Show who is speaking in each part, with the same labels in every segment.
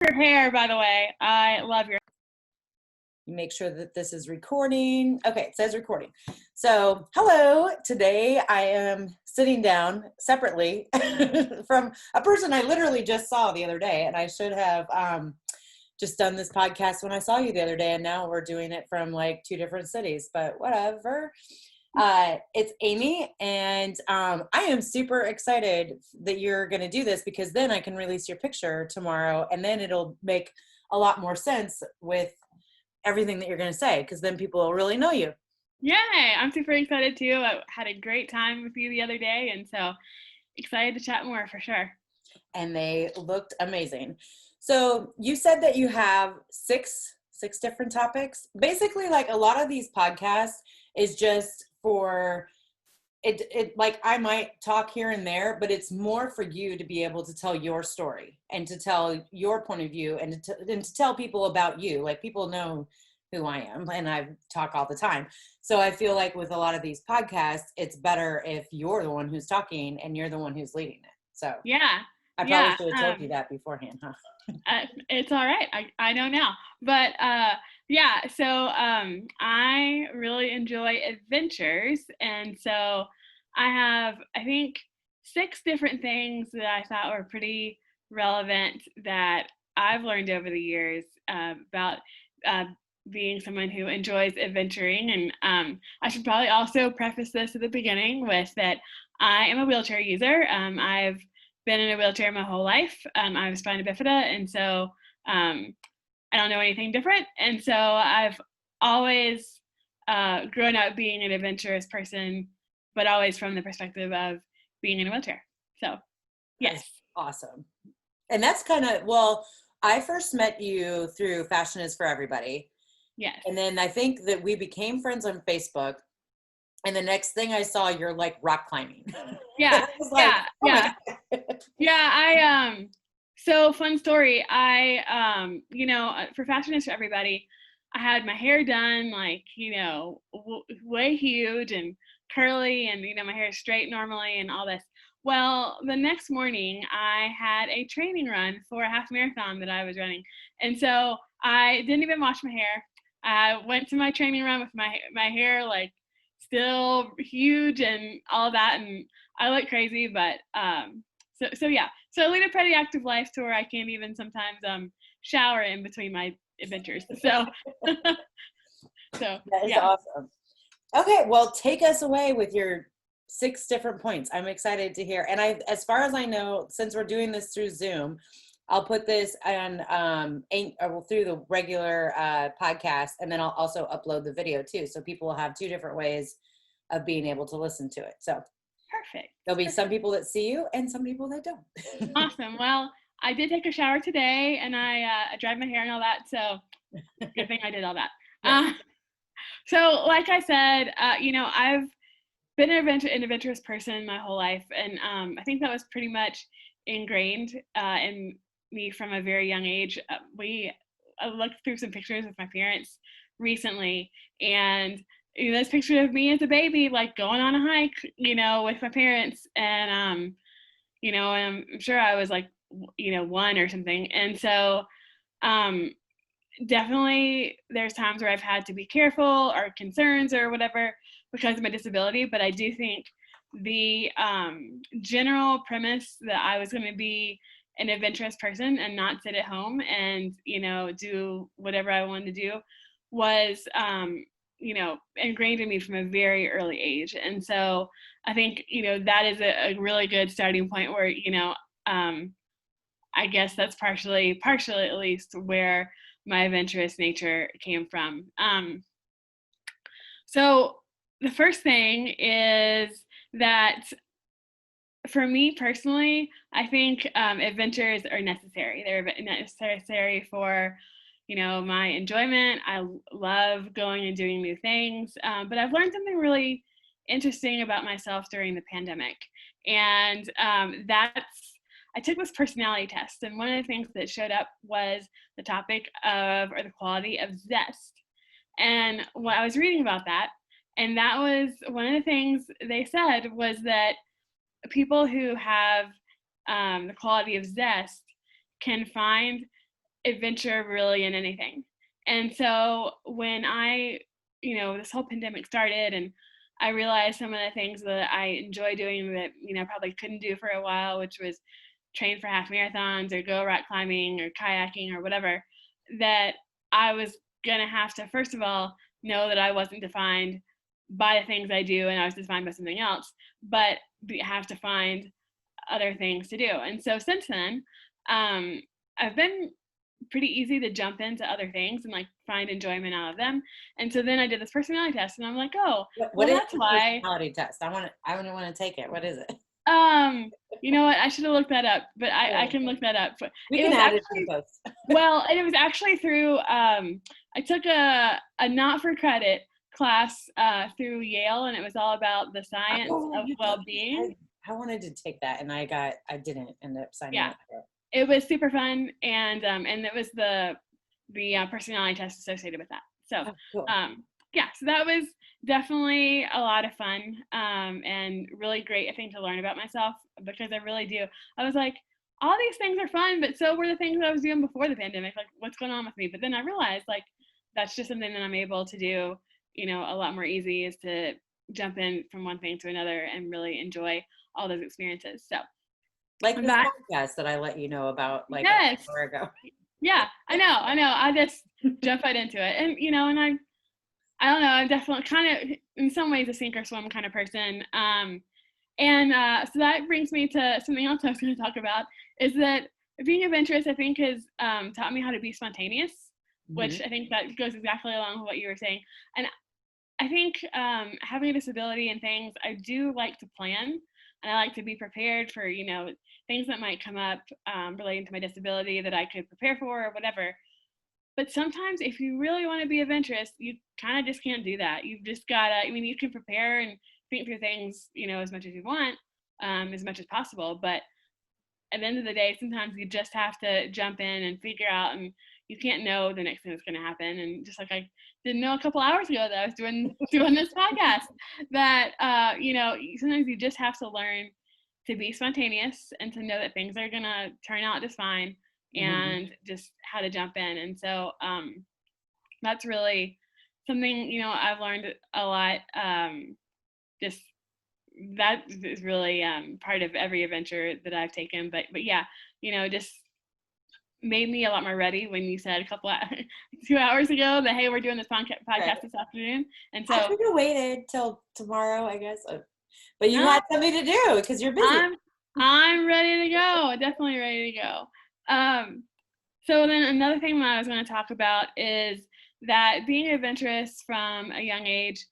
Speaker 1: Your hair, by the way. I love your.
Speaker 2: Make sure that this is recording. Okay, it says recording. So, hello. Today I am sitting down separately from a person I literally just saw the other day, and I should have just done this podcast when I saw you the other day, and now we're doing it from like two different cities, but whatever. It's Amy, and I am super excited that you're going to do this because then I can release your picture tomorrow, and then it'll make a lot more sense with everything that you're going to say, because then people will really know you.
Speaker 1: Yay! I'm super excited too. I had a great time with you the other day, and so excited to chat more for sure.
Speaker 2: And they looked amazing. So you said that you have six different topics. Basically, like a lot of these podcasts is just for it like I might talk here and there, but it's more for you to be able to tell your story and to tell your point of view and to tell people about you. Like, people know who I am and I talk all the time. So I feel like with a lot of these podcasts, it's better if you're the one who's talking and you're the one who's leading it. So
Speaker 1: yeah,
Speaker 2: I probably should have told you that beforehand, huh?
Speaker 1: It's all right. I know now. But yeah, so I really enjoy adventures. And so I have, I think, 6 different things that I thought were pretty relevant that I've learned over the years about being someone who enjoys adventuring. And I should probably also preface this at the beginning with that I am a wheelchair user. I've been in a wheelchair my whole life. I have spina bifida, and so I don't know anything different. And so I've always grown up being an adventurous person, but always from the perspective of being in a wheelchair. So, yes.
Speaker 2: That's awesome. And that's kind of, well, I first met you through Fashion is for Everybody.
Speaker 1: Yes.
Speaker 2: And then I think that we became friends on Facebook. And the next thing I saw, you're like rock climbing.
Speaker 1: Yeah.
Speaker 2: Like,
Speaker 1: yeah. Yeah. So fun story. For Fashion is for Everybody, I had my hair done like, way huge and curly, and, my hair is straight normally and all this. Well, the next morning I had a training run for a half marathon that I was running. And so I didn't even wash my hair. I went to my training run with my hair like still huge and all that, and I look crazy, but so yeah. So I lead a pretty active life to where I can't even sometimes shower in between my adventures. So
Speaker 2: that is awesome. Okay, well, take us away with your 6 different points. I'm excited to hear. And as far as I know, since we're doing this through Zoom, I'll put this on through the regular podcast, and then I'll also upload the video too, so people will have 2 different ways of being able to listen to it. So
Speaker 1: perfect.
Speaker 2: There'll be some people that see you and some people that don't.
Speaker 1: Awesome. Well, I did take a shower today, and I dried my hair and all that, so good thing I did all that. Yes. So like I said, I've been an adventurous person my whole life, and I think that was pretty much ingrained in me from a very young age. I looked through some pictures of my parents recently, and this picture of me as a baby, like going on a hike, with my parents, and and I'm sure I was like, 1 or something, and so definitely there's times where I've had to be careful or concerns or whatever because of my disability, but I do think the general premise that I was going to be an adventurous person and not sit at home and do whatever I wanted to do was ingrained in me from a very early age. And so I think that is a really good starting point where I guess that's partially at least where my adventurous nature came from. So the first thing is that for me personally, I think adventures are necessary. They're necessary for, my enjoyment. I love going and doing new things. But I've learned something really interesting about myself during the pandemic. And I took this personality test. And one of the things that showed up was the topic of, or the quality of zest. And what I was reading about that, and that was one of the things they said was that people who have the quality of zest can find adventure really in anything. And so when this whole pandemic started and I realized some of the things that I enjoy doing that, probably couldn't do for a while, which was train for half marathons or go rock climbing or kayaking or whatever, that I was going to have to, first of all, know that I wasn't defined by the things I do and I was defined by something else, but have to find other things to do. And so since then, I've been pretty easy to jump into other things and like find enjoyment out of them. And so then I did this personality test and I'm like, oh,
Speaker 2: What is
Speaker 1: that's
Speaker 2: the
Speaker 1: why.
Speaker 2: personality test? I want to take it. What is it?
Speaker 1: You know what? I should have looked that up, but I can look that up. But
Speaker 2: We
Speaker 1: it
Speaker 2: can
Speaker 1: was
Speaker 2: add it to
Speaker 1: actually,
Speaker 2: the post.
Speaker 1: well, it was actually through, I took a not for credit class through Yale, and it was all about the science of well-being.
Speaker 2: I wanted to take that, and I didn't end up signing
Speaker 1: Yeah,
Speaker 2: up for it.
Speaker 1: it was super fun, and it was the personality test associated with that. So,
Speaker 2: Oh, cool.
Speaker 1: yeah, so that was definitely a lot of fun, and really great, I think, to learn about myself, because I really do. I was like, all these things are fun, but so were the things that I was doing before the pandemic. Like, what's going on with me? But then I realized, like, that's just something that I'm able to do, a lot more easy, is to jump in from one thing to another and really enjoy all those experiences. So,
Speaker 2: Like this
Speaker 1: that,
Speaker 2: podcast that I let you know about like an
Speaker 1: yes,
Speaker 2: hour ago.
Speaker 1: yeah, I know. I just jump right into it, and and I don't know. I'm definitely kind of, in some ways, a sink or swim kind of person. And so that brings me to something else I was going to talk about, is that being adventurous, I think, has taught me how to be spontaneous, which I think that goes exactly along with what you were saying. And I think having a disability and things, I do like to plan, and I like to be prepared for, things that might come up relating to my disability that I could prepare for or whatever. But sometimes if you really want to be adventurous, you kind of just can't do that. You've just got to, you can prepare and think through things, as much as you want, as much as possible. But at the end of the day, sometimes you just have to jump in and figure out, and you can't know the next thing that's going to happen. And just like I didn't know a couple hours ago that I was doing this podcast, that sometimes you just have to learn to be spontaneous and to know that things are going to turn out just fine, and just how to jump in. And so that's really something, I've learned a lot. Just that is really part of every adventure that I've taken. But yeah, just made me a lot more ready when you said 2 hours ago that, hey, we're doing this podcast this afternoon. And so
Speaker 2: I could have waited till tomorrow, I guess. But you had something to do because you're busy.
Speaker 1: I'm ready to go. Definitely ready to go. So then another thing that I was going to talk about is that being adventurous from a young age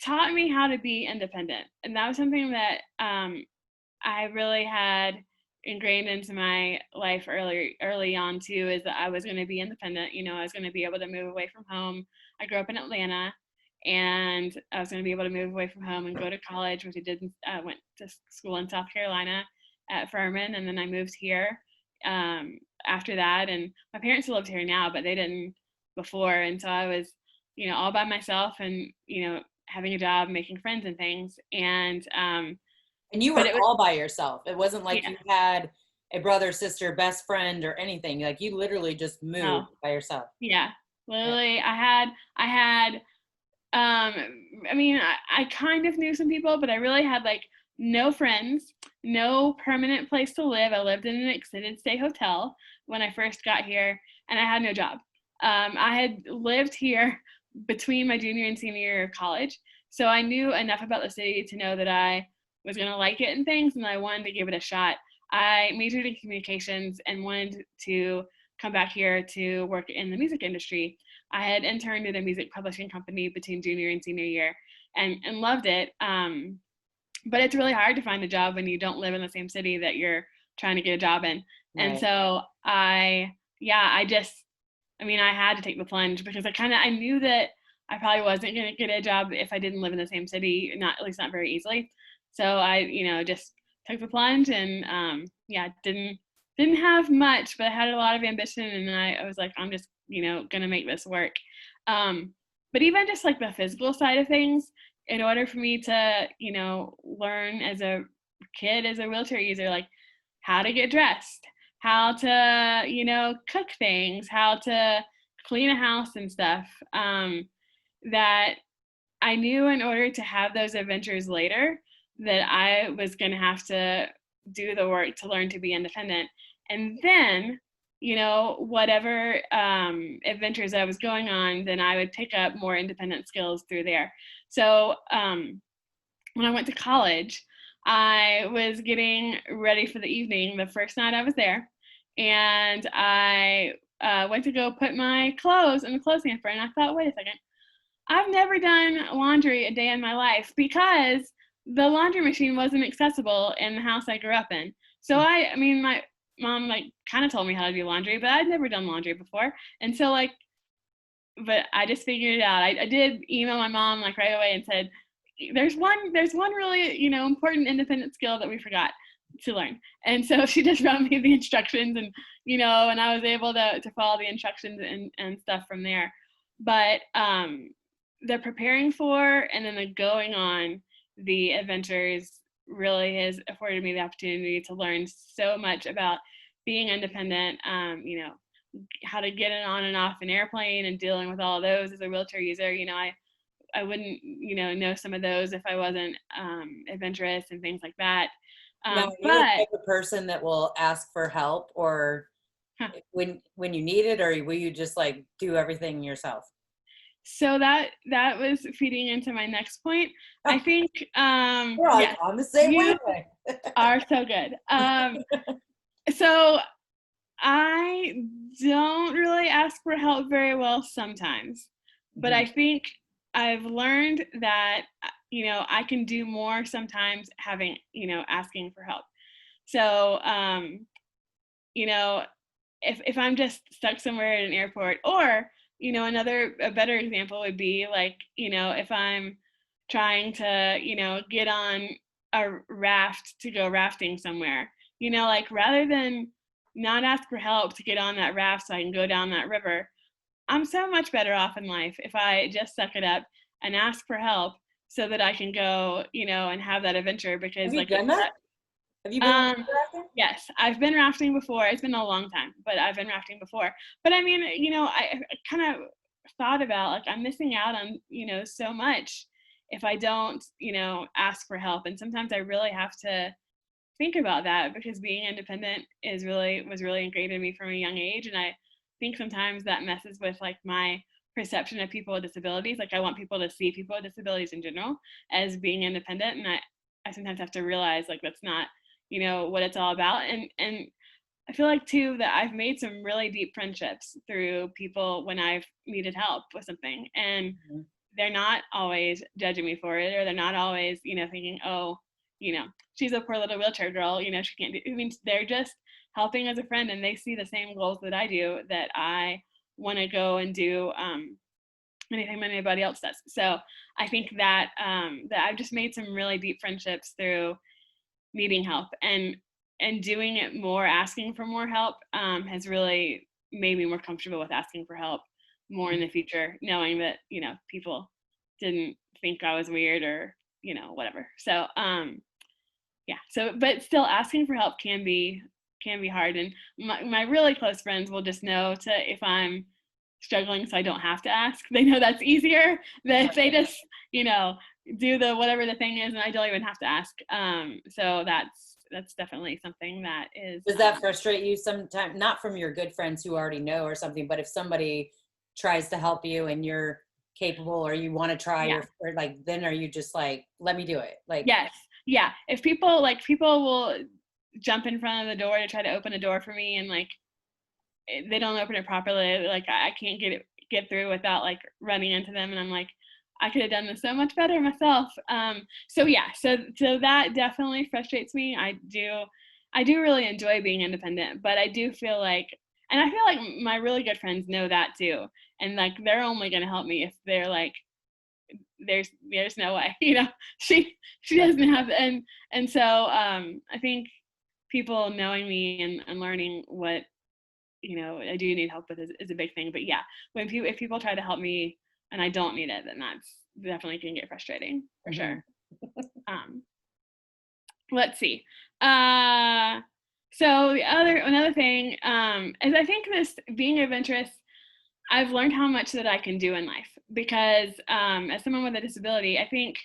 Speaker 1: taught me how to be independent. And that was something that I really had ingrained into my life early on too, is that I was going to be independent. I was going to be able to move away from home. I grew up in Atlanta, and I was going to be able to move away from home and go to college, which I did. Went to school in South Carolina at Furman, and then I moved here after that. And my parents lived here now, but they didn't before. And so I was, all by myself, and having a job, making friends and things. And
Speaker 2: you were all by yourself. It wasn't like you had a brother, sister, best friend, or anything. Like you literally just moved by yourself.
Speaker 1: Yeah, literally. I had. I kind of knew some people, but I really had like no friends, no permanent place to live. I lived in an extended stay hotel when I first got here, and I had no job. I had lived here between my junior and senior year of college, so I knew enough about the city to know that I was going to like it and things, and I wanted to give it a shot. I majored in communications and wanted to come back here to work in the music industry. I had interned at a music publishing company between junior and senior year, and loved it. But it's really hard to find a job when you don't live in the same city that you're trying to get a job in. Right. And so I had to take the plunge, because I knew that I probably wasn't going to get a job if I didn't live in the same city, at least not very easily. So I, just took the plunge, and didn't have much, but I had a lot of ambition, and I was like, I'm just, gonna make this work. But even just like the physical side of things, in order for me to, learn as a kid, as a wheelchair user, like how to get dressed, how to, cook things, how to clean a house and stuff, that I knew in order to have those adventures later that I was going to have to do the work to learn to be independent. And then, whatever adventures I was going on, then I would pick up more independent skills through there. So when I went to college, I was getting ready for the evening the first night I was there. And I went to go put my clothes in the clothes hamper. And I thought, wait a second, I've never done laundry a day in my life because the laundry machine wasn't accessible in the house I grew up in. So I mean, my mom kind of told me how to do laundry, but I'd never done laundry before. And so but I just figured it out. I did email my mom right away and said, there's one really, important independent skill that we forgot to learn. And so she just wrote me the instructions and, and I was able to follow the instructions and stuff from there. But the preparing for and then the going on the adventures really has afforded me the opportunity to learn so much about being independent, how to get on and off an airplane and dealing with all of those as a wheelchair user. I wouldn't, know some of those if I wasn't adventurous and things like that.
Speaker 2: Now, are you the
Speaker 1: But
Speaker 2: type of person that will ask for help, or
Speaker 1: huh,
Speaker 2: when you need it, or will you just do everything yourself?
Speaker 1: so that was feeding into my next point. I think
Speaker 2: We're
Speaker 1: yes,
Speaker 2: on the same
Speaker 1: you
Speaker 2: wavelength.
Speaker 1: are so good. So I don't really ask for help very well sometimes, but I think I've learned that, I can do more sometimes asking for help. So, if I'm just stuck somewhere at an airport, or, a better example would be if I'm trying to, get on a raft to go rafting somewhere, rather than not ask for help to get on that raft so I can go down that river, I'm so much better off in life if I just suck it up and ask for help so that I can go, and have that adventure. Because
Speaker 2: Have you done that? Have you been
Speaker 1: um,
Speaker 2: rafting?
Speaker 1: yes, I've been rafting before. It's been a long time, but I've been rafting before. But I mean, I kind of thought about I'm missing out on, so much if I don't, ask for help. And sometimes I really have to think about that because being independent was really ingrained in me from a young age. And I think sometimes that messes with my perception of people with disabilities. I want people to see people with disabilities in general as being independent. And I sometimes have to realize that's not, what it's all about. And I feel too that I've made some really deep friendships through people when I've needed help with something. And they're not always judging me for it, or they're not always, thinking, oh, she's a poor little wheelchair girl, she can't do. I mean, they're just helping as a friend, and they see the same goals that I do, that I want to go and do anything that anybody else does. So I think that that I've just made some really deep friendships through needing help, and doing it more, asking for more help, has really made me more comfortable with asking for help more in the future, knowing that people didn't think I was weird or whatever. So yeah, so but still asking for help can be hard. And my really close friends will just know if I'm struggling so I don't have to ask. They know that's easier than if they just do the whatever the thing is and I don't even have to ask. So that's definitely something that is.
Speaker 2: Does that frustrate you sometimes? Not from your good friends who already know or something, but if somebody tries to help you and you're capable, or you want to try,
Speaker 1: Yeah.
Speaker 2: or then are you just let me do it?
Speaker 1: Yes. Yeah. If people will jump in front of the door to try to open a door for me, and they don't open it properly, I can't get through without running into them, and I'm I could have done this so much better myself. So yeah, so that definitely frustrates me. I do really enjoy being independent, but I do feel and I feel my really good friends know that too, and they're only going to help me if they're there's no way, she doesn't have. And so I think people knowing me and learning what I do need help with is a big thing. But yeah, if people try to help me and I don't need it, then that's definitely can get frustrating for sure. Let's see. So another thing is I think this being adventurous, I've learned how much that I can do in life because as someone with a disability, I think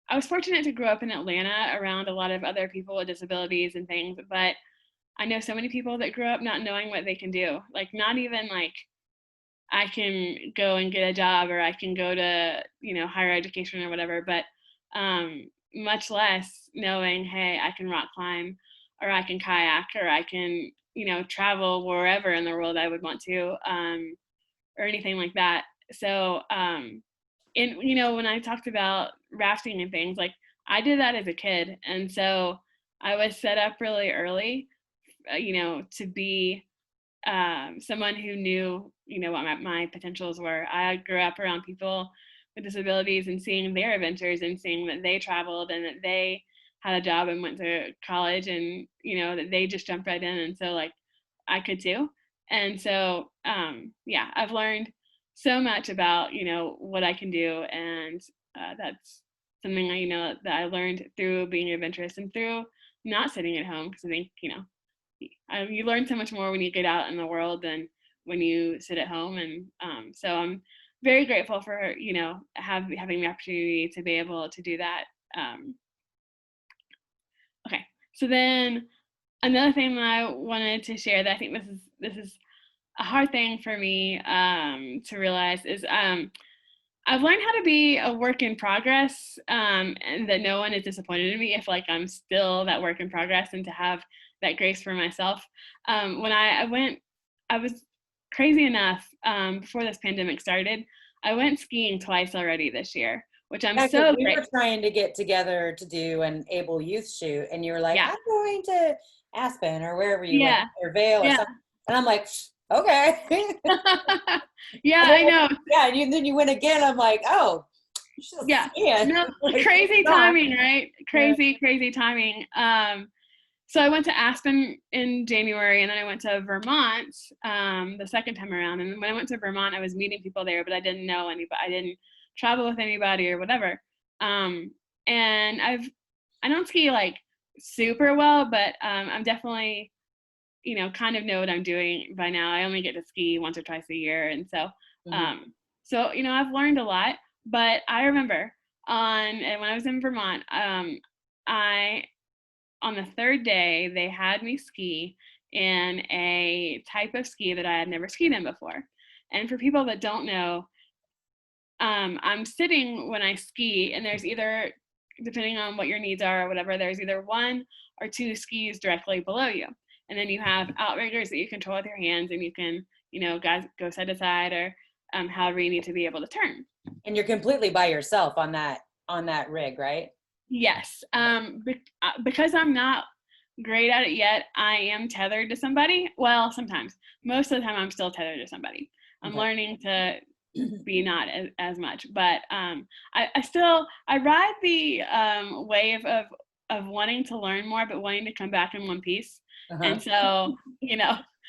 Speaker 1: I was fortunate to grow up in Atlanta around a lot of other people with disabilities and things, but I know so many people that grew up not knowing what they can do. Like not even like I can go and get a job or I can go to, higher education or whatever, but much less knowing, hey, I can rock climb or I can kayak or I can, travel wherever in the world I would want to or anything like that. So, and, when I talked about rafting and things, like I did that as a kid. And so I was set up really early, to be someone who knew, what my potentials were. I grew up around people with disabilities and seeing their adventures and seeing that they traveled and that they had a job and went to college and, that they just jumped right in. And so like I could too. And so, yeah, I've learned so much about, what I can do. And that's something that I learned through being adventurous and through not sitting at home. Cause I think, you learn so much more when you get out in the world than when you sit at home. And so I'm very grateful for, having the opportunity to be able to do that. Okay. So then another thing that I wanted to share that I think this is a hard thing for me to realize is I've learned how to be a work in progress, and that no one is disappointed in me if like I'm still that work in progress, and to have that grace for myself. When I was crazy enough before this pandemic started. I went skiing twice already this year, which I'm
Speaker 2: Yeah, because
Speaker 1: so
Speaker 2: we
Speaker 1: great.
Speaker 2: were trying to get together to do an able youth shoot, and you were like,
Speaker 1: Yeah,
Speaker 2: I'm going to Aspen or wherever you went,
Speaker 1: yeah,
Speaker 2: or Vale or
Speaker 1: yeah,
Speaker 2: something. And I'm like, okay.
Speaker 1: yeah.
Speaker 2: And then,
Speaker 1: I know.
Speaker 2: yeah, and then you went again. I'm like, oh, she's
Speaker 1: Yeah,
Speaker 2: skiing.
Speaker 1: no,
Speaker 2: Like,
Speaker 1: crazy
Speaker 2: not.
Speaker 1: timing, right?
Speaker 2: Yeah.
Speaker 1: Crazy timing. So I went to Aspen in January, and then I went to Vermont the second time around. And when I went to Vermont, I was meeting people there, but I didn't know anybody. I didn't travel with anybody or whatever. Um, and I don't ski like super well, but I'm definitely kind of know what I'm doing by now. I only get to ski once or twice a year, and so
Speaker 2: Mhm.
Speaker 1: um, I've learned a lot. But I remember and when I was in Vermont, I on the third day, they had me ski in a type of ski that I had never skied in before. And for people that don't know, I'm sitting when I ski, and there's either, depending on what your needs are or whatever, there's either one or two skis directly below you. And then you have outriggers that you control with your hands, and you can, guys go side to side or however you need to be able to turn.
Speaker 2: And you're completely by yourself on that rig, right?
Speaker 1: Yes. Because I'm not great at it yet, I am tethered to somebody. Well, sometimes. Most of the time, I'm still tethered to somebody. I'm
Speaker 2: Okay.
Speaker 1: learning to be not as much, but I ride the wave of wanting to learn more, but wanting to come back in one piece.
Speaker 2: Uh-huh.
Speaker 1: And so,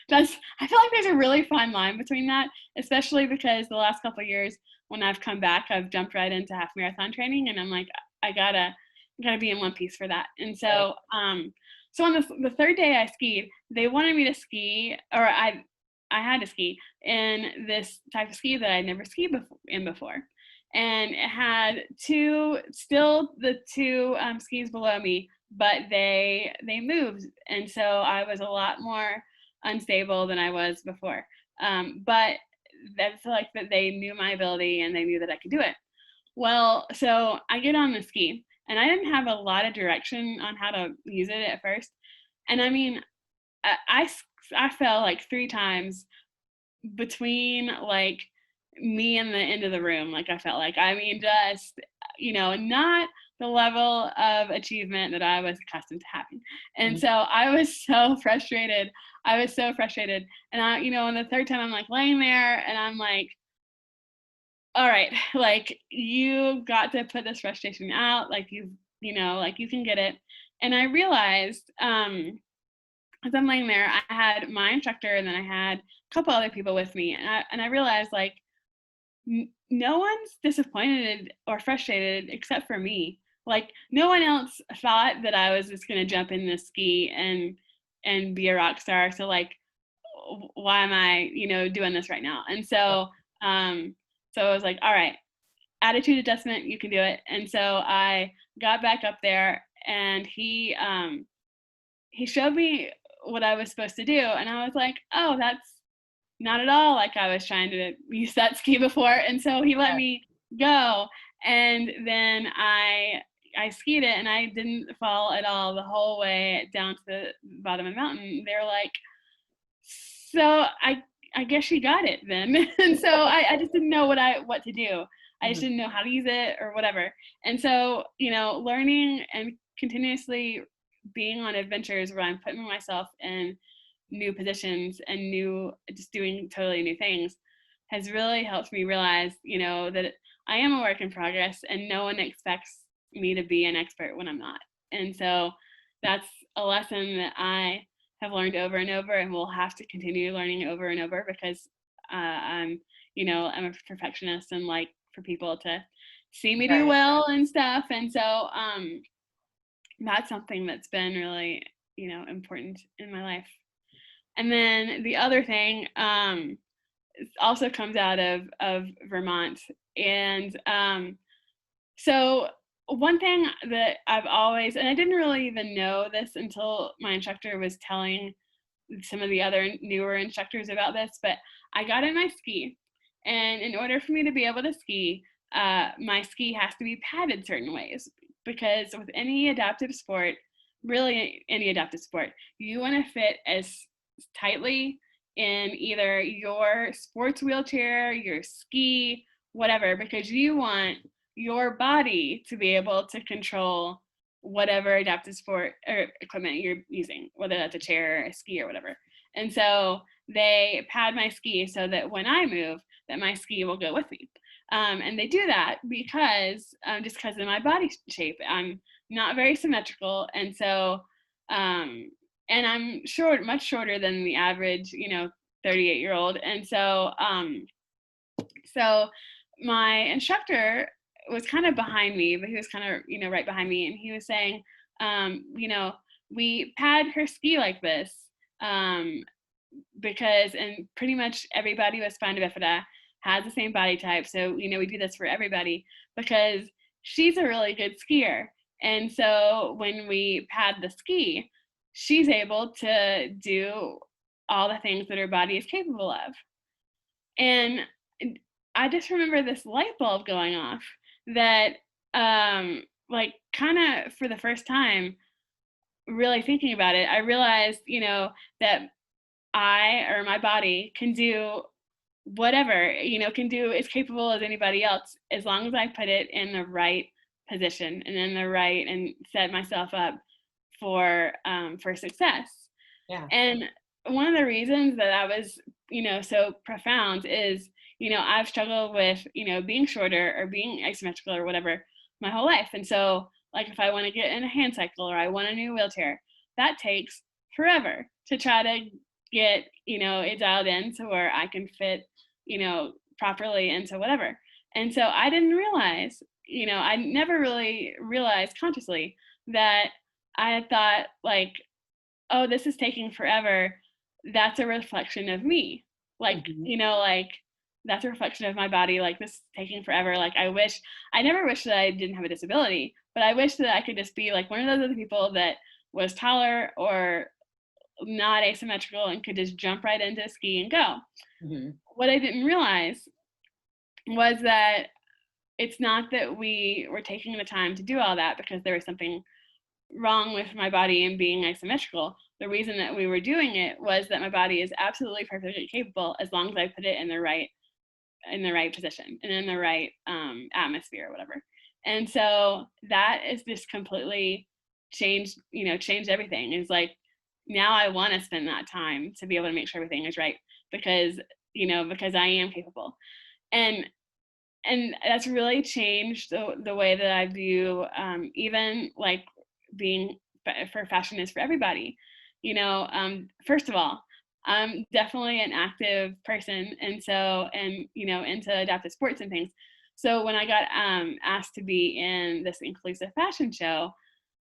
Speaker 1: that's I feel like there's a really fine line between that, especially because the last couple of years when I've come back, I've jumped right into half marathon training, and I'm like, I gotta be in one piece for that. And
Speaker 2: Right.
Speaker 1: so, so on the third day I skied, they wanted me to ski, or I had to ski in this type of ski that I'd never skied before. And it had the two skis below me, but they moved, and so I was a lot more unstable than I was before. But that's like that they knew my ability and they knew that I could do it. Well, so I get on the ski, and I didn't have a lot of direction on how to use it at first. And I mean, I, I fell like three times between like me and the end of the room. Like I felt like, I mean, just, not the level of achievement that I was accustomed to having. And
Speaker 2: Mhm.
Speaker 1: so I was so frustrated. I was so frustrated. And on the third time, I'm like laying there and I'm like, all right, like you got to put this frustration out. Like like you can get it. And I realized, as I'm laying there, I had my instructor and then I had a couple other people with me. And I realized like no one's disappointed or frustrated except for me. Like no one else thought that I was just gonna jump in this ski and and be a rock star. So like, why am I, doing this right now? And so, so I was like, all right, attitude adjustment, you can do it. And so I got back up there, and he showed me what I was supposed to do, and I was like, oh, that's not at all like I was trying to use that ski before. And so he let me go, and then I skied it, and I didn't fall at all the whole way down to the bottom of the mountain. They were like, so I guess she got it then. And so I just didn't know what to do. I just didn't know how to use it or whatever. And so, learning and continuously being on adventures where I'm putting myself in new positions and just doing totally new things has really helped me realize, that I am a work in progress, and no one expects me to be an expert when I'm not. And so that's a lesson that I have learned over and over, and will have to continue learning over and over, because I'm a perfectionist and like for people to see me do well and stuff. And so that's something that's been really, important in my life. And then the other thing also comes out of Vermont. And so one thing that I've always, and I didn't really even know this until my instructor was telling some of the other newer instructors about this, but I got in my ski, and in order for me to be able to ski, my ski has to be padded certain ways, because with any adaptive sport, really any adaptive sport, you want to fit as tightly in either your sports wheelchair, your ski, whatever, because you want your body to be able to control whatever adaptive sport or equipment you're using, whether that's a chair or a ski or whatever. And so they pad my ski so that when I move, that my ski will go with me. And they do that because just because of my body shape, I'm not very symmetrical. And so, and I'm much shorter than the average, 38-year-old. And so, so my instructor was kind of behind me, but he was kind of, right behind me. And he was saying, we pad her ski like this because, and pretty much everybody with spina bifida has the same body type. So, we do this for everybody because she's a really good skier. And so when we pad the ski, she's able to do all the things that her body is capable of. And I just remember this light bulb going off that, like, kind of for the first time, really thinking about it, I realized, that my body can do whatever, is capable as anybody else, as long as I put it in the right position and and set myself up for success.
Speaker 2: Yeah.
Speaker 1: And one of the reasons that I was, so profound is, I've struggled with, being shorter or being asymmetrical or whatever my whole life. And so, like, if I want to get in a hand cycle or I want a new wheelchair, that takes forever to try to get, it dialed in to where I can fit, properly into whatever. And so I didn't realize, I never really realized consciously that I had thought, like, oh, this is taking forever. That's a reflection of me. Like, like, that's a reflection of my body. Like, this is taking forever. Like, I never wish that I didn't have a disability, but I wish that I could just be like one of those other people that was taller or not asymmetrical and could just jump right into a ski and go. What I didn't realize was that it's not that we were taking the time to do all that because there was something wrong with my body and being asymmetrical. The reason that we were doing it was that my body is absolutely perfectly capable as long as I put it in the right position and in the right atmosphere or whatever. And so that is just completely changed everything. It's like, now I want to spend that time to be able to make sure everything is right because I am capable. And that's really changed the way that I view even like being for fashion is for everybody. First of all, I'm definitely an active person, and so into adaptive sports and things. So when I got asked to be in this inclusive fashion show,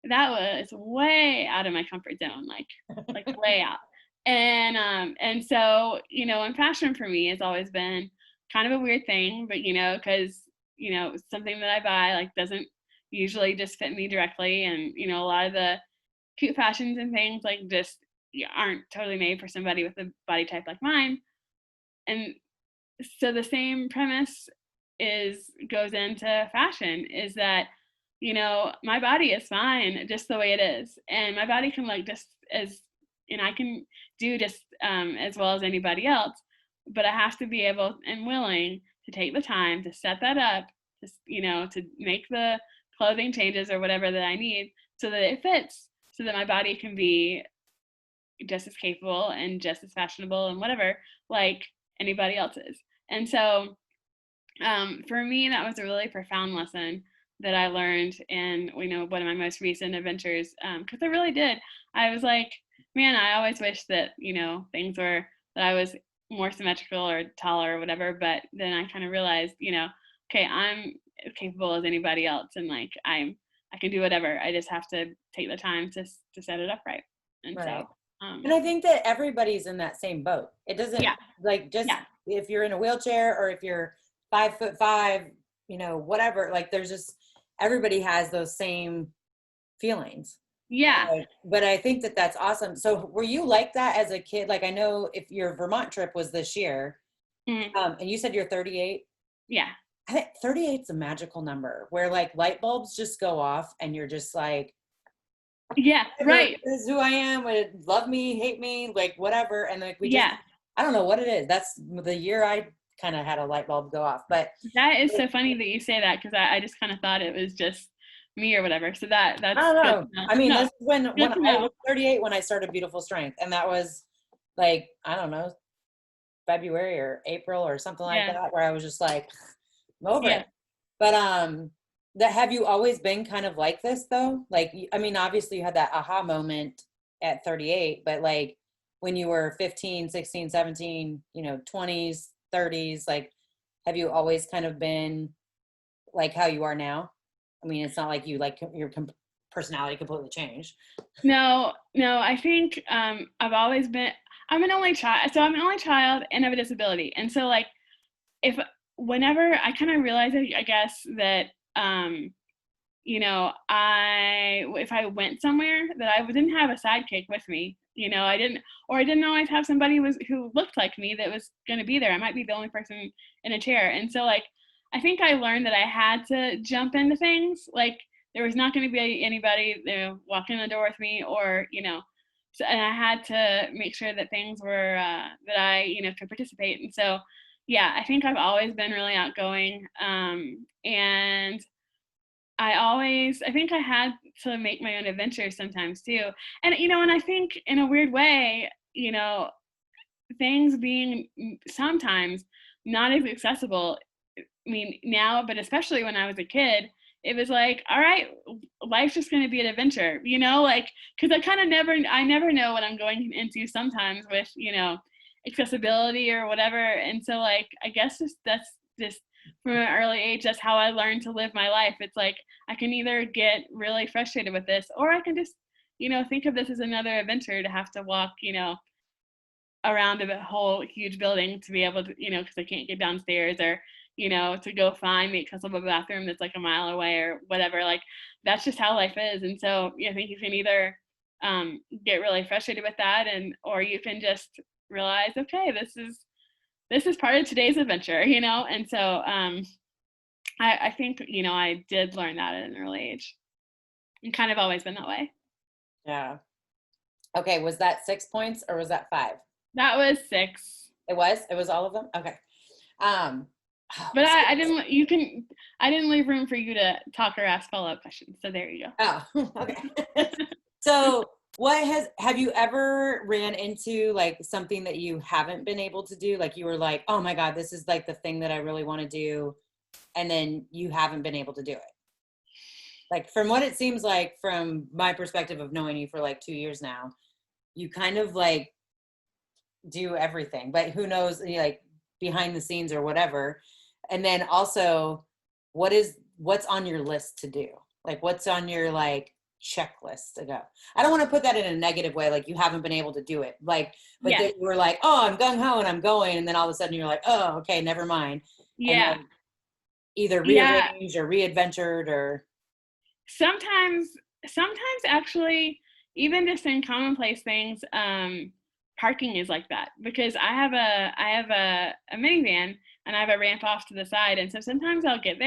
Speaker 1: that was way out of my comfort zone, like way out. And so, and fashion for me has always been kind of a weird thing, but because something that I buy like doesn't usually just fit me directly, and a lot of the cute fashions and things like just aren't totally made for somebody with a body type like mine. And so the same premise goes into fashion, is that my body is fine just the way it is, and my body can like just as and I can do just as well as anybody else, but I have to be able and willing to take the time to set that up, to make the clothing changes or whatever that I need so that it fits, so that my body can be just as capable and just as fashionable and whatever like anybody else is. And so for me, that was a really profound lesson that I learned in one of my most recent adventures, because I really did. I was like, man, I always wish that things were that I was more symmetrical or taller or whatever. But then I kind of realized, okay, I'm as capable as anybody else, and like I can do whatever. I just have to take the time to set it up right. And
Speaker 2: Right.
Speaker 1: so,
Speaker 2: And I think that everybody's in that same boat. It doesn't
Speaker 1: yeah,
Speaker 2: like just
Speaker 1: yeah,
Speaker 2: if you're in a wheelchair or if you're 5'5", whatever, like there's just, everybody has those same feelings.
Speaker 1: yeah.
Speaker 2: But I think that that's awesome. So were you like that as a kid? Like I know if your Vermont trip was this year,
Speaker 1: Mhm.
Speaker 2: and you said you're 38.
Speaker 1: Yeah.
Speaker 2: I think 38 is a magical number where like light bulbs just go off and you're just like,
Speaker 1: Yeah,
Speaker 2: whatever,
Speaker 1: right.
Speaker 2: this is who I am, love me, hate me, like whatever. And like we just,
Speaker 1: Yeah.
Speaker 2: I don't know what it is. That's the year I kind of had a light bulb go off. But
Speaker 1: That is so funny that you say that, because I just kind of thought it was just me or whatever. So
Speaker 2: I
Speaker 1: that's
Speaker 2: don't
Speaker 1: good
Speaker 2: know.
Speaker 1: to know.
Speaker 2: I mean,
Speaker 1: No,
Speaker 2: this is when
Speaker 1: good to
Speaker 2: I
Speaker 1: know.
Speaker 2: was 38 when I started Beautiful Strength. And that was like, I don't know, February or April or something like
Speaker 1: Yeah.
Speaker 2: that, where I was just like, I'm over
Speaker 1: Yeah.
Speaker 2: it. But that, have you always been kind of like this though? Like, I mean, obviously you had that aha moment at 38, but like when you were 15, 16, 17, 20s, 30s, like, have you always kind of been like how you are now? I mean, it's not like you like your personality completely changed.
Speaker 1: No, no, I think I'm an only child. So I'm an only child and have a disability. And so like if whenever I kind of realized, I guess that if I went somewhere that I didn't have a sidekick with me, I didn't always have somebody who looked like me that was going to be there. I might be the only person in a chair. And so like, I think I learned that I had to jump into things. Like there was not going to be anybody, walking in the door with me so, and I had to make sure that things were, that I, could participate. And so, yeah, I think I've always been really outgoing. And I think I had to make my own adventures sometimes too. And I think in a weird way, things being sometimes not as accessible. I mean, now, but especially when I was a kid, it was like, all right, life's just going to be an adventure, like, because I never know what I'm going into sometimes with, accessibility or whatever. And so, like, I guess that's just from an early age, that's how I learned to live my life. It's like, I can either get really frustrated with this, or I can just, think of this as another adventure to have to walk, around a whole huge building to be able to, because I can't get downstairs, or, to go find the accessible bathroom that's like a mile away or whatever. Like that's just how life is. And so I think you can either get really frustrated with that, or you can just realize, okay, this is part of today's adventure, And so I think, I did learn that at an early age, and kind of always been that way.
Speaker 2: Yeah. Okay. Was that 6 points or was that 5?
Speaker 1: That was 6.
Speaker 2: It was all of them. Okay. Um,
Speaker 1: But I didn't leave room for you to talk or ask follow-up questions. So there you go.
Speaker 2: oh, okay. So have you ever ran into like something that you haven't been able to do? Like you were like, oh my God, this is like the thing that I really want to do. And then you haven't been able to do it. Like from what it seems like from my perspective of knowing you for like 2 years now, you kind of like do everything, but who knows, like behind the scenes or whatever. And then also what's on your list to do? Like what's on your like checklist to go. I don't want to put that in a negative way, like you haven't been able to do it. Like, but
Speaker 1: Yes.
Speaker 2: then you were like, oh, I'm gung-ho and I'm going, and then all of a sudden you're like, oh, okay, never mind. And
Speaker 1: Yeah.
Speaker 2: then either
Speaker 1: Yeah.
Speaker 2: rearranged or re-adventured or
Speaker 1: Sometimes, actually, even just in commonplace things, parking is like that because I have a minivan and I have a ramp off to the side, and so sometimes I'll get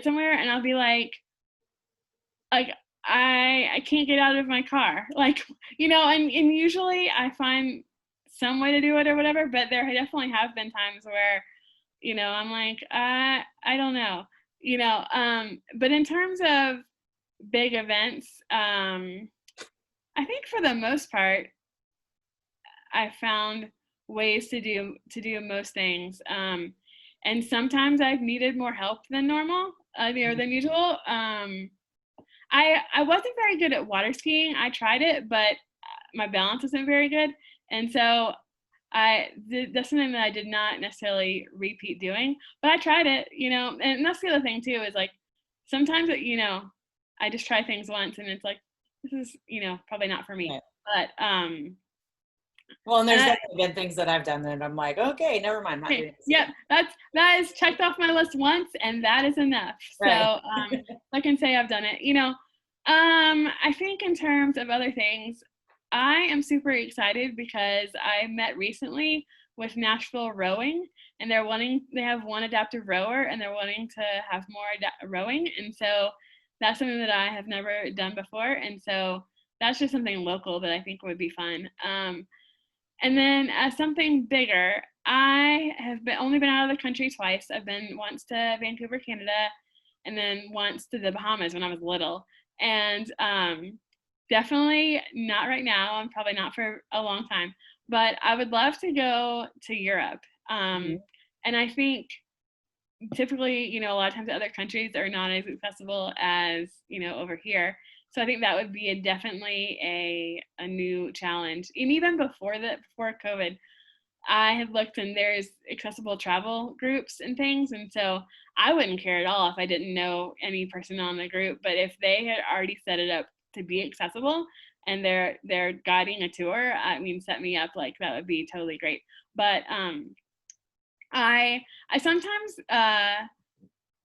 Speaker 1: somewhere, and I'll be like I can't get out of my car, like and usually I find some way to do it or whatever, but there definitely have been times where I'm like I don't know, but in terms of big events, I think for the most part, I found ways to do most things. And sometimes I've needed more help than normal, than usual. I wasn't very good at water skiing. I tried it, but my balance wasn't very good, and so that's something that I did not necessarily repeat doing. But I tried it, and that's the other thing too is like sometimes I just try things once and it's like this is probably not for me.
Speaker 2: right.
Speaker 1: But
Speaker 2: Well, and
Speaker 1: and
Speaker 2: there's
Speaker 1: I,
Speaker 2: definitely been things that I've done that I'm like, okay, never mind, I'm not doing this
Speaker 1: yeah,
Speaker 2: again.
Speaker 1: that is checked off my list once, and that is enough. So
Speaker 2: Right.
Speaker 1: I can say I've done it. I think in terms of other things, I am super excited because I met recently with Nashville Rowing, and they have one adaptive rower, and they're wanting to have more rowing, and so that's something that I have never done before, and so that's just something local that I think would be fun. And then something bigger, I have only been out of the country twice. I've been once to Vancouver, Canada, and then once to the Bahamas when I was little. And definitely not right now. I'm probably not for a long time. But I would love to go to Europe.
Speaker 2: Mhm.
Speaker 1: And I think typically, a lot of times other countries are not as accessible as, over here. So I think that would be definitely a new challenge. And even before COVID, I had looked and there's accessible travel groups and things. And so I wouldn't care at all if I didn't know any person on the group. But if they had already set it up to be accessible and they're guiding a tour, I mean, set me up, like that would be totally great. But I sometimes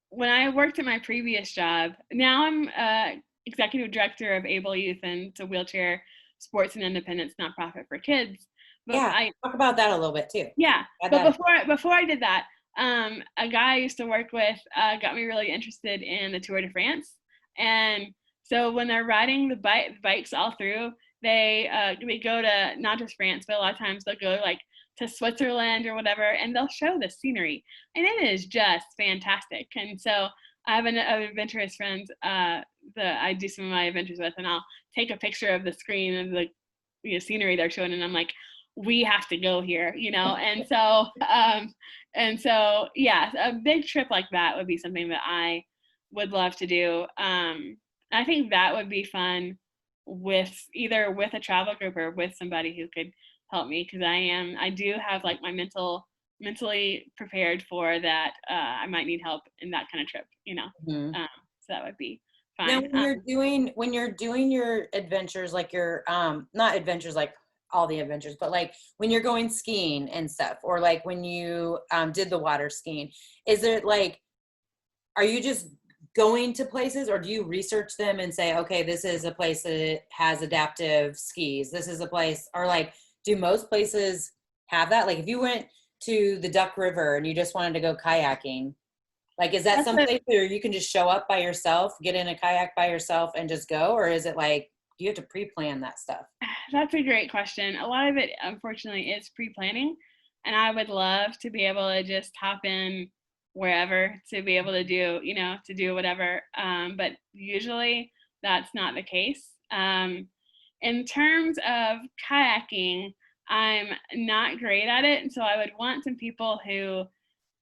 Speaker 1: when I worked at my previous job, now I'm executive director of Able Youth, and it's a wheelchair sports and independence nonprofit for kids. But
Speaker 2: Yeah, talk about that a little bit too.
Speaker 1: yeah,
Speaker 2: Add
Speaker 1: but
Speaker 2: that in.
Speaker 1: before I did that, a guy I used to work with got me really interested in the Tour de France, and so when they're riding the bikes all through, they go to not just France, but a lot of times they'll go like to Switzerland or whatever, and they'll show the scenery, and it is just fantastic. And so I have an adventurous friends that I do some of my adventures with, and I'll take a picture of the screen of the scenery they're showing, and I'm like, we have to go here, and so yeah, a big trip like that would be something that I would love to do. I think that would be fun with either with a travel group or with somebody who could help me, because I do have like my mentally prepared for that. I might need help in that kind of trip,
Speaker 2: Mhm.
Speaker 1: so that would be
Speaker 2: Now,
Speaker 1: fine.
Speaker 2: when you're doing your adventures, like your not adventures like all the adventures, but like when you're going skiing and stuff, or like when you did the water skiing, is it like, are you just going to places, or do you research them and say, okay, this is a place that has adaptive skis, this is a place, or like, do most places have that? Like if you went to the Duck River and you just wanted to go kayaking, like, is that
Speaker 1: That's a
Speaker 2: someplace where you can just show up by yourself, get in a kayak by yourself and just go? Or is it like, you have to pre-plan that stuff?
Speaker 1: That's a great question. A lot of it, unfortunately, is pre-planning, and I would love to be able to just hop in wherever to be able to do, to do whatever. But usually that's not the case. In terms of kayaking, I'm not great at it, and so I would want some people who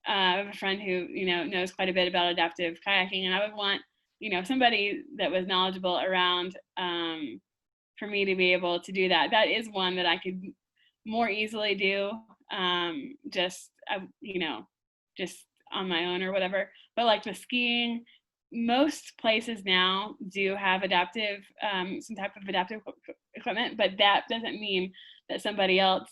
Speaker 1: I have a friend who knows quite a bit about adaptive kayaking, and I would want somebody that was knowledgeable around for me to be able to do that. That is one that I could more easily do, just just on my own or whatever. But like the skiing, most places now do have adaptive, some type of adaptive equipment, but that doesn't mean that somebody else,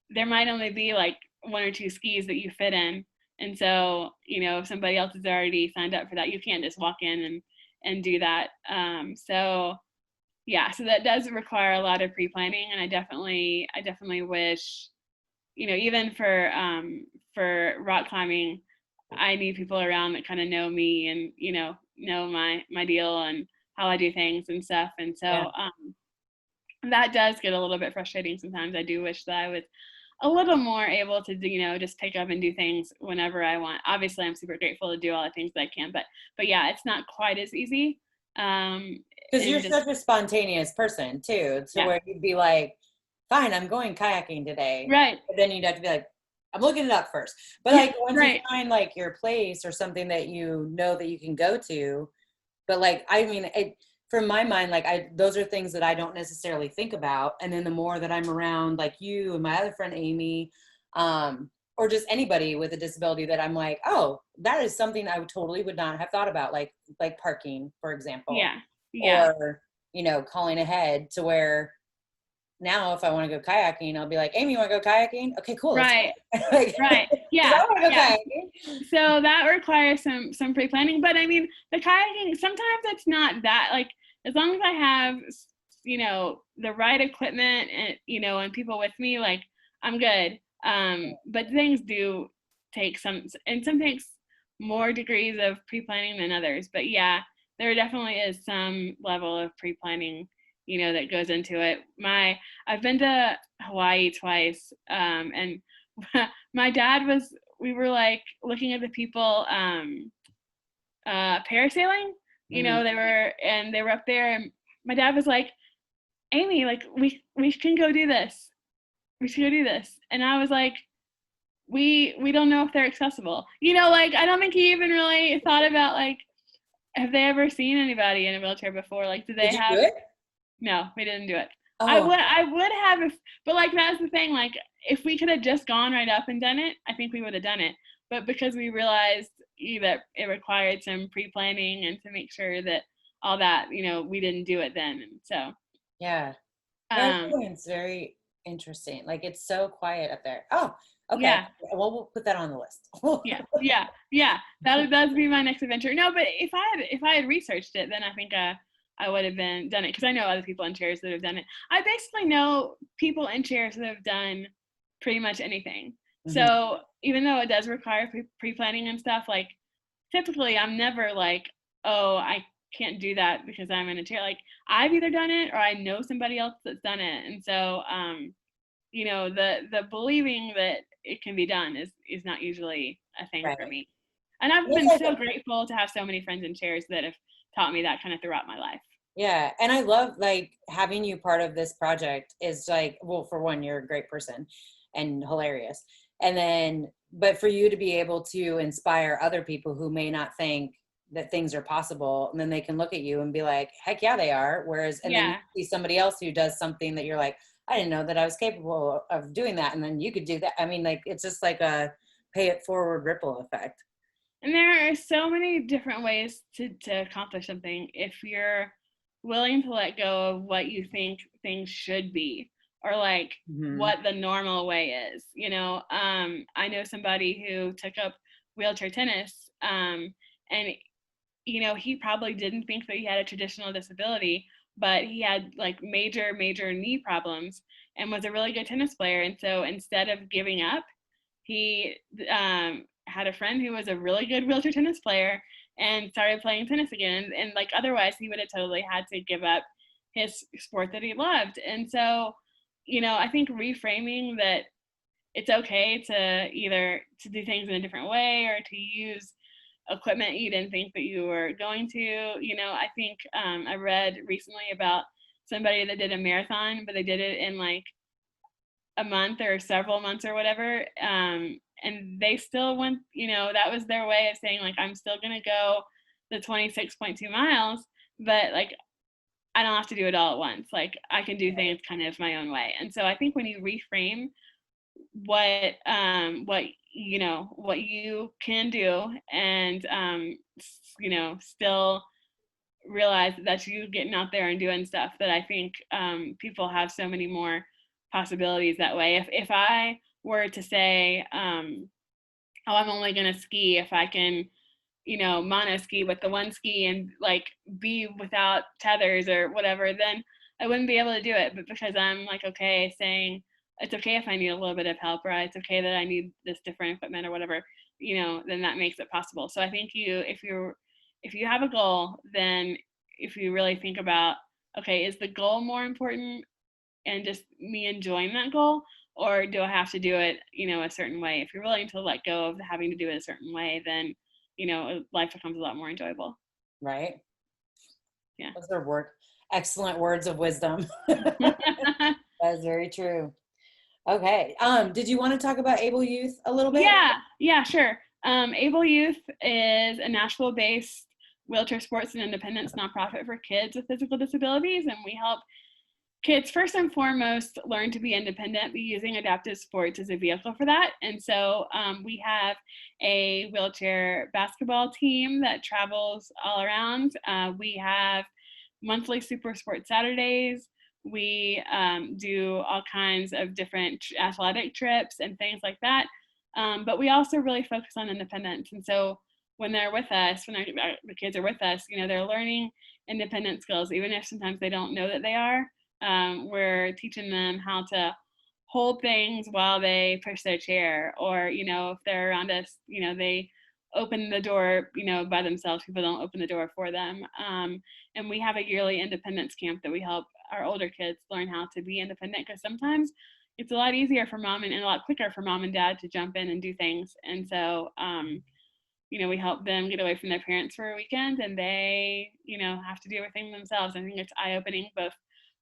Speaker 1: there might only be like one or two skis that you fit in. And so, if somebody else is already signed up for that, you can't just walk in and do that. So yeah, so that does require a lot of pre-planning, and I definitely wish, even for rock climbing, I need people around that kind of know me and know my deal and how I do things and stuff. And
Speaker 2: Yeah.
Speaker 1: so that does get a little bit frustrating sometimes. I do wish that I was a little more able to just pick up and do things whenever I want. Obviously, I'm super grateful to do all the things that I can, but yeah, it's not quite as easy.
Speaker 2: Because you're
Speaker 1: And just
Speaker 2: such a spontaneous person too, to
Speaker 1: yeah,
Speaker 2: where you'd be like, fine, I'm going kayaking today.
Speaker 1: right,
Speaker 2: But then you'd have to be like, I'm looking it up first. But
Speaker 1: yeah,
Speaker 2: like once you
Speaker 1: right,
Speaker 2: find like your place or something that you know that you can go to, but like I mean it from my mind, like those are things that I don't necessarily think about. And then the more that I'm around like you and my other friend Amy, or just anybody with a disability, that I'm like, oh, that is something I would not have thought about, like parking, for example,
Speaker 1: yeah, yeah,
Speaker 2: or calling ahead to where now if I want to go kayaking, I'll be like, Amy, you want to go kayaking? Okay, cool, let's
Speaker 1: right,
Speaker 2: go. Like,
Speaker 1: right,
Speaker 2: because
Speaker 1: yeah,
Speaker 2: I want to go
Speaker 1: yeah.
Speaker 2: kayaking.
Speaker 1: So that requires some pre-planning, but I mean, the kayaking, sometimes it's not that, like, as long as I have the right equipment and and people with me, like, I'm good. But things do take some things more degrees of pre-planning than others, but yeah, there definitely is some level of pre-planning that goes into it. I've been to Hawaii twice, and my dad was we were like looking at the people parasailing.
Speaker 2: Mhm.
Speaker 1: They were up there, and my dad was like, Amy, like, we can go do this. We should go do this. And I was like, we don't know if they're accessible. Like, I don't think he even really thought about, like, have they ever seen anybody in a wheelchair before? Like, do they
Speaker 2: Did you do
Speaker 1: have?
Speaker 2: it?
Speaker 1: No, we didn't do it.
Speaker 2: Oh,
Speaker 1: I would have if, but like, that's the thing. Like, if we could have just gone right up and done it, I think we would have done it. But because we realized that it required some pre-planning and to make sure that all that, we didn't do it then. And so,
Speaker 2: yeah.
Speaker 1: um,
Speaker 2: It's very interesting. Like it's so quiet up there. Oh, okay.
Speaker 1: yeah,
Speaker 2: Well, we'll put that on the list.
Speaker 1: yeah. That'd be my next adventure. No, but if I had researched it, then I think I would have been done it, because I know other people in chairs that have done it. I basically know people in chairs that have done pretty much anything.
Speaker 2: Mhm.
Speaker 1: So even though it does require pre-planning and stuff, like, typically I'm never like, oh, I can't do that because I'm in a chair. Like, I've either done it or I know somebody else that's done it. And so the believing that it can be done is not usually a thing for
Speaker 2: Right.
Speaker 1: me. And I've
Speaker 2: It's
Speaker 1: been
Speaker 2: like,
Speaker 1: so grateful to have so many friends in chairs that have taught me that kind of throughout my life.
Speaker 2: yeah. And I love like having you part of this project is like, well, for one, you're a great person and hilarious. And then, but for you to be able to inspire other people who may not think that things are possible, and then they can look at you and be like, heck yeah, they are. Whereas, and then you
Speaker 1: Yeah.
Speaker 2: see somebody else who does something that you're like, I didn't know that I was capable of doing that. And then you could do that. I mean, like, it's just like a pay it forward ripple effect.
Speaker 1: And there are so many different ways to accomplish something if you're willing to let go of what you think things should be, or like
Speaker 2: Hmm.
Speaker 1: what the normal way is. I know somebody who took up wheelchair tennis, and he probably didn't think that he had a traditional disability, but he had like major knee problems and was a really good tennis player. And so instead of giving up, he had a friend who was a really good wheelchair tennis player and started playing tennis again. And like, otherwise, he would have totally had to give up his sport that he loved. And so, I think reframing that it's okay to either to do things in a different way or to use equipment you didn't think that you were going to. I think I read recently about somebody that did a marathon, but they did it in like a month or several months or whatever. And they still went, that was their way of saying, like, I'm still going to go the 26.2 miles, but like, I don't have to do it all at once. Like, I can do things kind of my own way. And so I think when you reframe what what you can do, and still realize that that's you getting out there and doing stuff. That I think people have so many more possibilities that way. If I were to say, oh, I'm only gonna ski if I can, mono ski with the one ski and like be without tethers or whatever, then I wouldn't be able to do it. But because I'm like, okay, saying it's okay if I need a little bit of help, or it's okay that I need this different equipment or whatever, then that makes it possible. So I think if you have a goal, then if you really think about, okay, is the goal more important and just me enjoying that goal, or do I have to do it, a certain way? If you're willing to let go of having to do it a certain way, then, life becomes a lot more enjoyable.
Speaker 2: Right.
Speaker 1: Yeah.
Speaker 2: Those are excellent words of wisdom. That's very true. Okay. Did you want to talk about Able Youth a little bit?
Speaker 1: Yeah, sure. Able Youth is a Nashville-based wheelchair sports and independence nonprofit for kids with physical disabilities, and we help kids first and foremost learn to be independent, but using adaptive sports as a vehicle for that. And so we have a wheelchair basketball team that travels all around. We have monthly Super Sport Saturdays. We do all kinds of different athletic trips and things like that. But we also really focus on independence. And so when they're with us, when the kids are with us, they're learning independent skills, even if sometimes they don't know that they are. We're teaching them how to hold things while they push their chair, or if they're around us, they open the door by themselves. People don't open the door for them. And we have a yearly independence camp that we help our older kids learn how to be independent, because sometimes it's a lot easier for mom and a lot quicker for mom and dad to jump in and do things. And so we help them get away from their parents for a weekend, and they have to do everything themselves. I think it's eye-opening both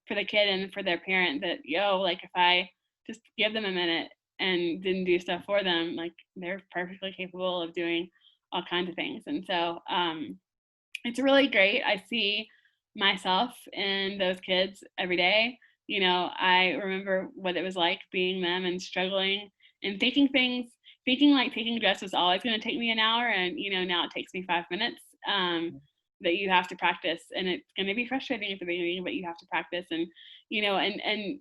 Speaker 1: for the kid and for their parent that, like if I just give them a minute and didn't do stuff for them, like they're perfectly capable of doing all kinds of things. And so it's really great. I see myself in those kids every day. I remember what it was like being them and struggling and thinking like taking dress was always going to take me an hour, and now it takes me 5 minutes. That you have to practice, and it's going to be frustrating at the beginning, but you have to practice, and and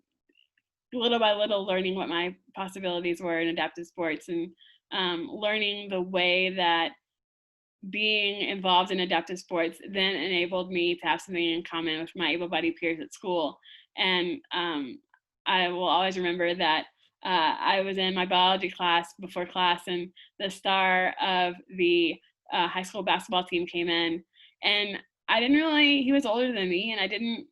Speaker 1: little by little learning what my possibilities were in adaptive sports, and learning the way that being involved in adaptive sports then enabled me to have something in common with my able-bodied peers at school. And I will always remember that I was in my biology class before class, and the star of the high school basketball team came in, and he was older than me, and I didn't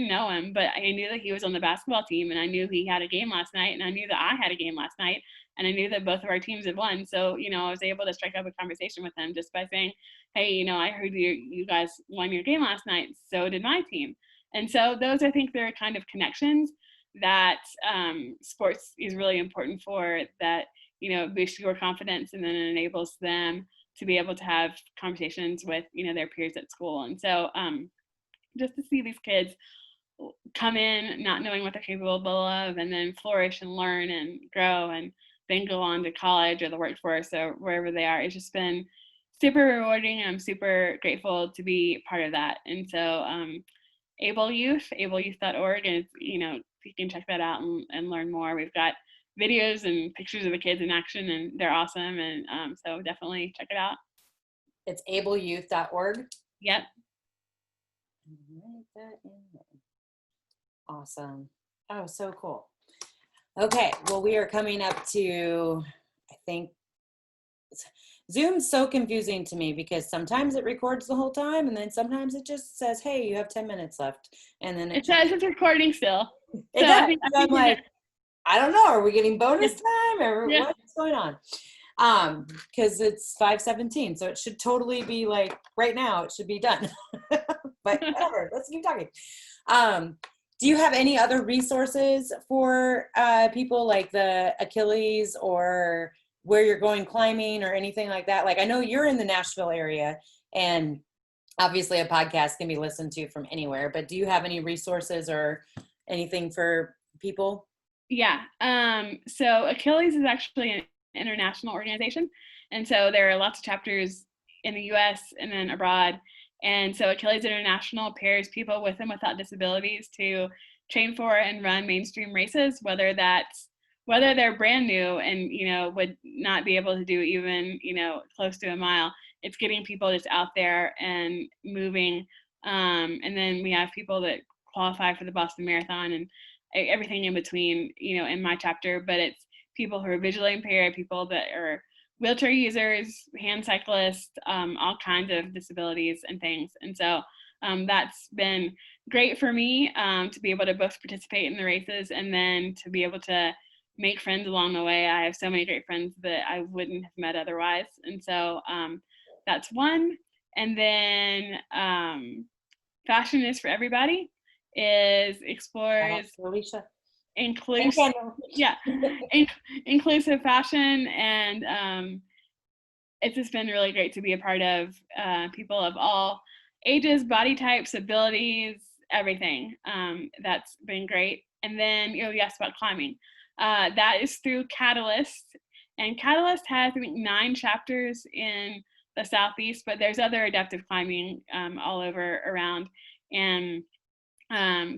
Speaker 1: know him, but I knew that he was on the basketball team, and I knew he had a game last night, and I knew that I had a game last night, and I knew that both of our teams had won. So, I was able to strike up a conversation with him just by saying, hey, I heard you guys won your game last night. So did my team. And so those, I think, there are kind of connections that sports is really important for, that, boosts your confidence, and then it enables them to be able to have conversations with, their peers at school. And so just to see these kids come in not knowing what they're capable of, and then flourish and learn and grow, and then go on to college or the workforce or wherever they are, it's just been super rewarding. I'm super grateful to be part of that. And so Able Youth, ableyouth.org, and you can check that out and learn more. We've got videos and pictures of the kids in action, and they're awesome. And so definitely check it out.
Speaker 2: It's ableyouth.org.
Speaker 1: Yep.
Speaker 2: Write that in there. Awesome. Oh, so cool. Okay, well, we are coming up to, I think, Zoom's so confusing to me, because sometimes it records the whole time, and then sometimes it just says, hey, you have 10 minutes left. And then
Speaker 1: it says it's recording still.
Speaker 2: It does. I think I'm like, I don't know, are we getting bonus time, or what's going on? Because it's 5:17, so it should totally be like right now, it should be done. But whatever, let's keep talking. Do you have any other resources for people, like the Achilles, or where you're going climbing, or anything like that? Like, I know you're in the Nashville area, and obviously a podcast can be listened to from anywhere, but do you have any resources or anything for people?
Speaker 1: Yeah. So Achilles is actually an international organization. And so there are lots of chapters in the US and then abroad. And so Achilles International pairs people with and without disabilities to train for and run mainstream races, whether they're brand new and would not be able to do even close to a mile. It's getting people just out there and moving. And then we have people that qualify for the Boston Marathon and everything in between, in my chapter. But it's people who are visually impaired, people that are wheelchair users, hand cyclists, all kinds of disabilities and things. And so that's been great for me, to be able to both participate in the races and then to be able to make friends along the way. I have so many great friends that I wouldn't have met otherwise. And so that's one. And then Fashion is for Everybody is explores
Speaker 2: Alicia.
Speaker 1: inclusive, yeah, inclusive fashion, and it's just been really great to be a part of people of all ages, body types, abilities, everything. That's been great. And then you asked about climbing. That is through Catalyst, and Catalyst has, I think, 9 chapters in the Southeast, but there's other adaptive climbing all over around. And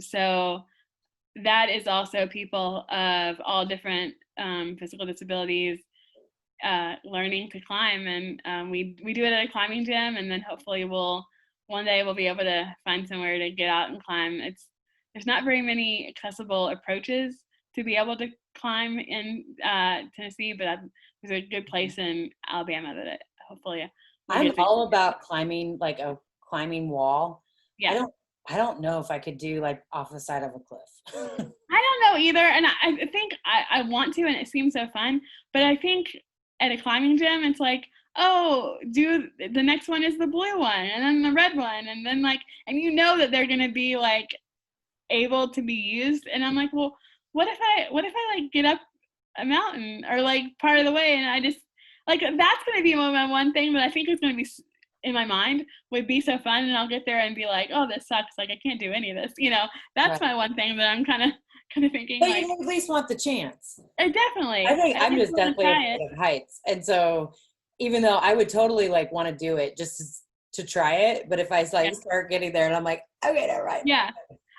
Speaker 1: so that is also people of all different physical disabilities learning to climb. And we do it at a climbing gym, and then hopefully one day we'll be able to find somewhere to get out and climb. There's not very many accessible approaches to be able to climb in Tennessee, but there's a good place in Alabama that hopefully
Speaker 2: I'm all about climbing, like a climbing wall.
Speaker 1: Yeah.
Speaker 2: I don't know if I could do like off the side of a cliff.
Speaker 1: I don't know either, and I think I want to, and it seems so fun. But I think at a climbing gym, it's like, oh, do the next one is the blue one, and then the red one, and then and that they're gonna be like able to be used. And I'm like, well, what if I like get up a mountain or like part of the way, and I just like that's gonna be my one thing that I think is gonna be in my mind would be so fun, and I'll get there and be like, oh, this sucks, like I can't do any of this. That's
Speaker 2: Right.
Speaker 1: my one thing that I'm kind of thinking.
Speaker 2: But
Speaker 1: like,
Speaker 2: you at least want the chance.
Speaker 1: Definitely.
Speaker 2: I think I'm just definitely
Speaker 1: try
Speaker 2: afraid of heights, and so even though I would totally like want to do it just to try it, but if I start getting there and I'm like, okay, all right,
Speaker 1: yeah,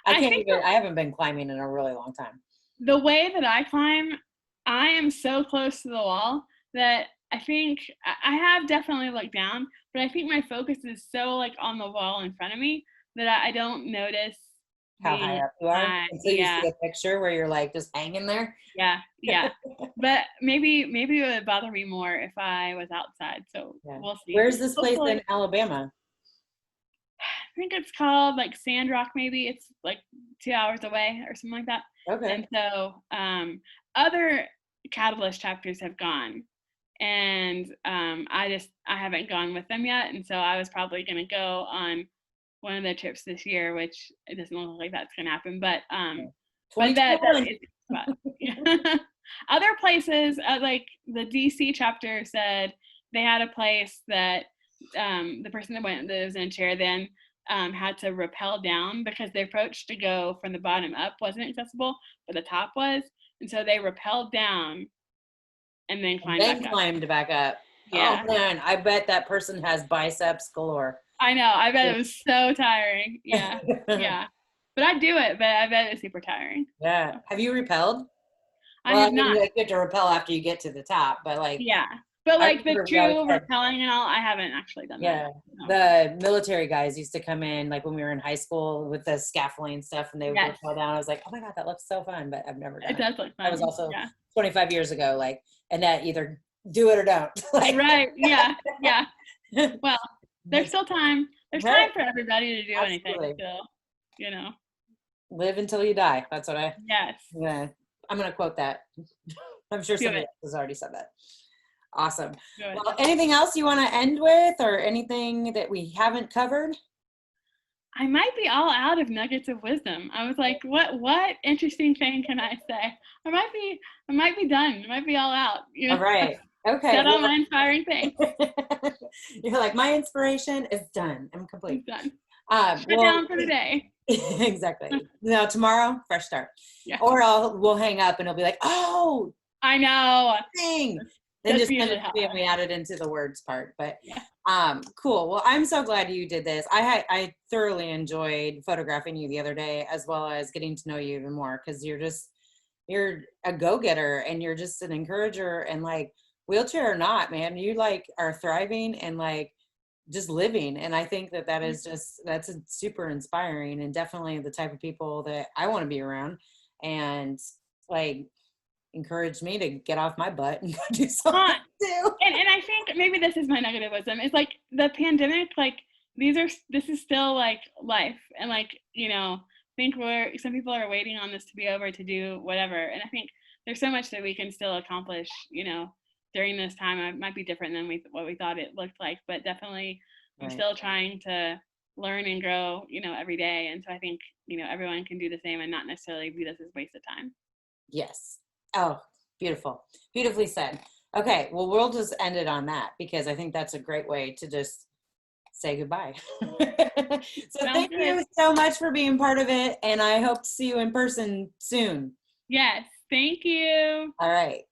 Speaker 2: I haven't been climbing in a really long time.
Speaker 1: The way that I climb, I am so close to the wall that I think I have definitely looked down, but I think my focus is so like on the wall in front of me that I don't notice
Speaker 2: How
Speaker 1: being
Speaker 2: high up you are until you
Speaker 1: yeah.
Speaker 2: see a picture where you're like just hanging there.
Speaker 1: Yeah. But maybe it would bother me more if I was outside. So we'll see.
Speaker 2: Where's this place
Speaker 1: Hopefully,
Speaker 2: in Alabama?
Speaker 1: I think it's called like Sandrock. Maybe it's like 2 hours away or something like that.
Speaker 2: Okay.
Speaker 1: And so other Catalyst chapters have gone, and I haven't gone with them yet. And so I was probably going to go on one of the trips this year, which it doesn't look like that's going to happen. But that is fun. Other places, like the DC chapter said they had a place that the person that was in a chair then had to rappel down because the approach to go from the bottom up wasn't accessible, but the top was. And so they rappelled down and then climbed back up.
Speaker 2: Yeah. Oh man, I bet that person has biceps galore.
Speaker 1: I know. I bet it was so tiring. Yeah. Yeah. But I'd do it, but I bet it's super tiring.
Speaker 2: Yeah. So. Have you rappelled?
Speaker 1: I have not.
Speaker 2: You get to rappel after you get to the top, but like.
Speaker 1: Yeah. But like the true rappelling and all, I haven't actually done that.
Speaker 2: No. The military guys used to come in like when we were in high school with the scaffolding stuff, and they would rappel down. I was like, oh my God, that looks so fun, but I've never done it.
Speaker 1: It does look fun.
Speaker 2: That was also 25 years ago, like, and that either do it or don't. Like,
Speaker 1: right. Yeah. Yeah. Well, there's still time. There's time for everybody to do anything. So,
Speaker 2: live until you die. That's what
Speaker 1: yes.
Speaker 2: I'm going to quote that. I'm sure somebody else has already said that. Awesome.
Speaker 1: Good.
Speaker 2: Well, anything else you want to end with, or anything that we haven't covered?
Speaker 1: I might be all out of nuggets of wisdom. I was like, what interesting thing can I say? I might be done. I might be all out.
Speaker 2: All right. Okay.
Speaker 1: Said all my inspiring things.
Speaker 2: You're like, my inspiration is done. I'm complete.
Speaker 1: Done. Shut
Speaker 2: Well,
Speaker 1: down for the day.
Speaker 2: exactly. No, tomorrow, fresh start.
Speaker 1: Yeah.
Speaker 2: Or we'll hang up and it'll be like, oh,
Speaker 1: I know.
Speaker 2: dang. Then
Speaker 1: That's
Speaker 2: just send
Speaker 1: usually
Speaker 2: it
Speaker 1: how.
Speaker 2: to me and we add it into the words part. But
Speaker 1: Yeah.
Speaker 2: cool. Well, I'm so glad you did this. I thoroughly enjoyed photographing you the other day, as well as getting to know you even more, because you're a go-getter and you're just an encourager, and like, wheelchair or not, man, you like are thriving and like just living. And I think that is just, that's super inspiring, and definitely the type of people that I want to be around, and like encouraged me to get off my butt and go do something
Speaker 1: Huh.
Speaker 2: too.
Speaker 1: And I think maybe this is my negativism. It's like the pandemic, like this is still like life. And like, I think some people are waiting on this to be over to do whatever. And I think there's so much that we can still accomplish, during this time. It might be different than what we thought it looked like, but definitely I'm
Speaker 2: Right.
Speaker 1: still trying to learn and grow, every day. And so I think, everyone can do the same and not necessarily view this as a waste of time.
Speaker 2: Yes. Oh, beautiful. Beautifully said. Okay, well, we'll just end it on that, because I think that's a great way to just say goodbye. So
Speaker 1: Sounds
Speaker 2: thank
Speaker 1: good.
Speaker 2: you so much for being part of it, and I hope to see you in person soon.
Speaker 1: Yes. Thank you.
Speaker 2: All right.